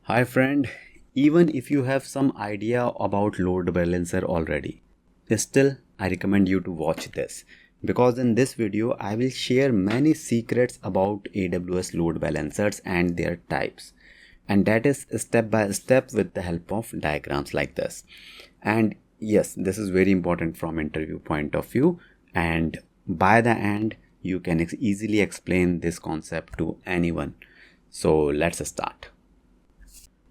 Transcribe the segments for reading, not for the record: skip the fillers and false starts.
Hi friend, even if you have some idea about load balancer already, still I recommend you to watch this because in this video I will share many secrets about AWS load balancers and their types, and that is step by step with the help of diagrams like this. And yes, this is very important from interview point of view, and by the end you can easily explain this concept to anyone. So let's start.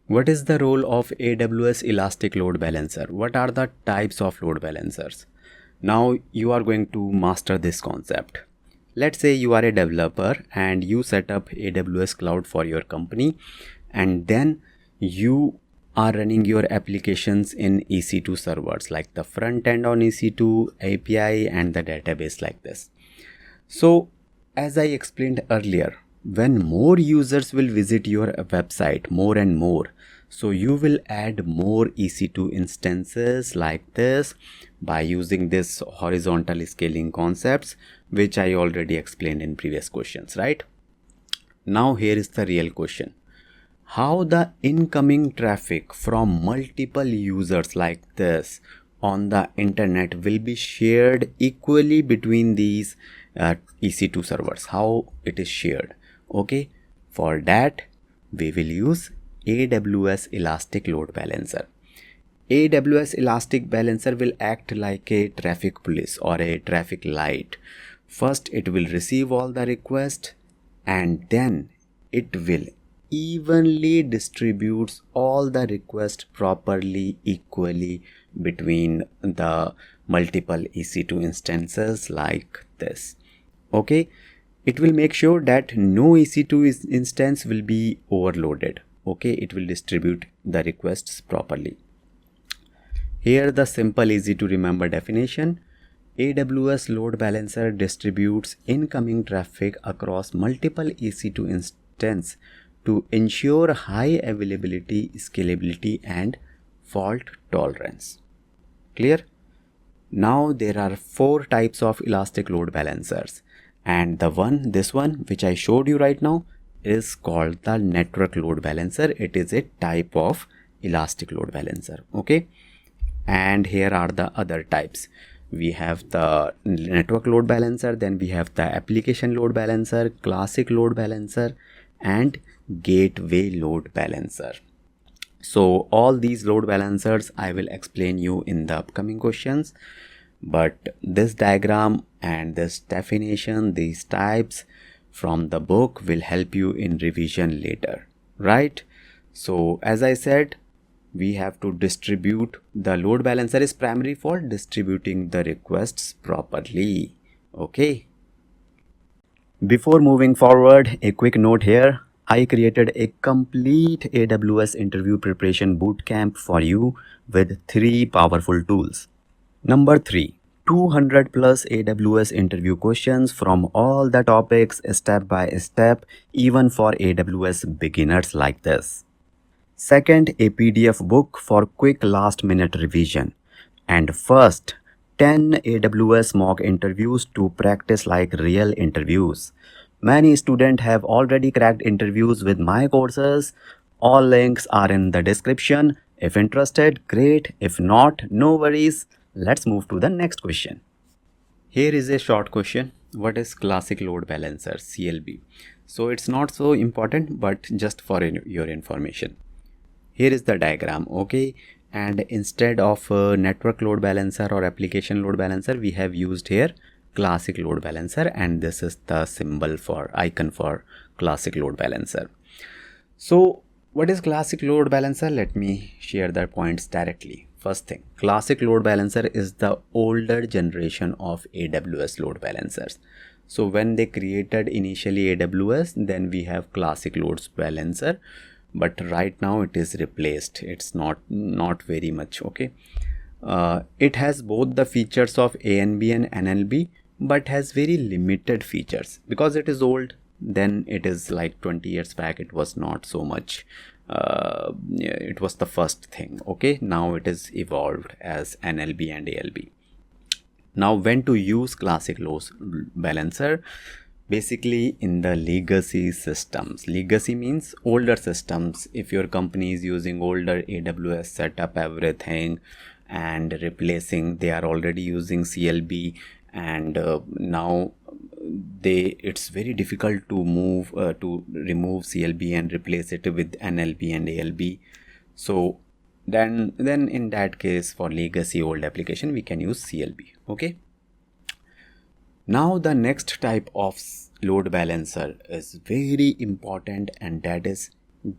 What is the role of AWS Elastic Load Balancer? What are the types of load balancers? Now you are going to master this concept. Let's say you are a developer and you set up AWS Cloud for your company, and then you are running your applications in EC2 servers, like the front end on EC2, API, and the database like this. So as I explained earlier, when more users will visit your website more and more, so you will add more EC2 instances like this by using this horizontal scaling concepts, which I already explained in previous questions, right? Now here is the real question. How the incoming traffic from multiple users like this on the internet will be shared equally between these EC2 servers? How it is shared? Okay, for that we will use AWS Elastic Load Balancer. AWS Elastic Balancer will act like a traffic police or a traffic light. First it will receive all the requests, and then it will evenly distributes all the requests properly equally between the multiple EC2 instances like this. Okay, it will make sure that no EC2 instance will be overloaded. Okay, it will distribute the requests properly. Here the simple easy to remember definition. AWS load balancer distributes incoming traffic across multiple EC2 instances to ensure high availability, scalability, and fault tolerance. Clear? Now there are 4 types of elastic load balancers, and this one which I showed you right now is called the network load balancer. It is a type of elastic load balancer. Okay, and here are the other types. We have the network load balancer, then we have the application load balancer, classic load balancer, and gateway load balancer. So all these load balancers I will explain you in the upcoming questions, but this diagram and this definition, these types from the book will help you in revision later, right? So as I said, we have to distribute. The load balancer is primary for distributing the requests properly. Okay, before moving forward, a quick note here. I created a complete AWS interview preparation bootcamp for you with 3 powerful tools. Number 3, 200 plus AWS interview questions from all the topics step by step, even for AWS beginners like this. Second, a PDF book for quick last minute revision. And first, 10 AWS mock interviews to practice like real interviews. Many students have already cracked interviews with my courses. All links are in the description. If interested, great. If not, no worries. Let's move to the next question. Here is a short question. What is classic load balancer, CLB? So it's not so important, but just for your information. Here is the diagram, okay? And instead of network load balancer or application load balancer, we have used here classic load balancer, and this is the symbol for icon for classic load balancer. So what is classic load balancer? Let me share the points directly. First thing, classic load balancer is the older generation of AWS load balancers. So when they created initially AWS, then we have classic load balancer, but right now it is replaced. It's not very much, okay? It has both the features of ANB and NLB, but has very limited features because it is old. Then it is like 20 years back, it was not so much. It was the first thing, okay? Now it is evolved as NLB and ALB. Now when to use classic load balancer? Basically, in the legacy systems, legacy means older systems. If your company is using older AWS setup, everything, and replacing, they are already using CLB, and now it's very difficult to remove CLB and replace it with NLB and ALB. So then in that case, for legacy old application, we can use CLB. Okay. Now the next type of load balancer is very important, and that is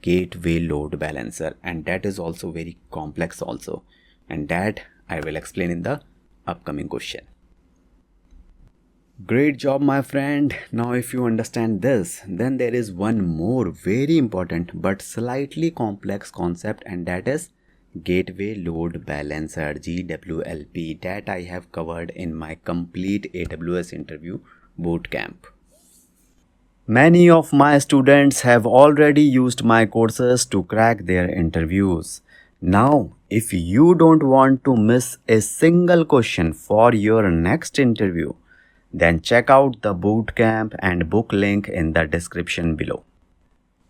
gateway load balancer, and that is also very complex also, and that I will explain in the upcoming question. Great job, my friend. Now if you understand this, then there is one more very important but slightly complex concept, and that is Gateway Load Balancer, GWLB, that I have covered in my complete AWS interview bootcamp. Many of my students have already used my courses to crack their interviews. Now, if you don't want to miss a single question for your next interview, then check out the bootcamp and book link in the description below.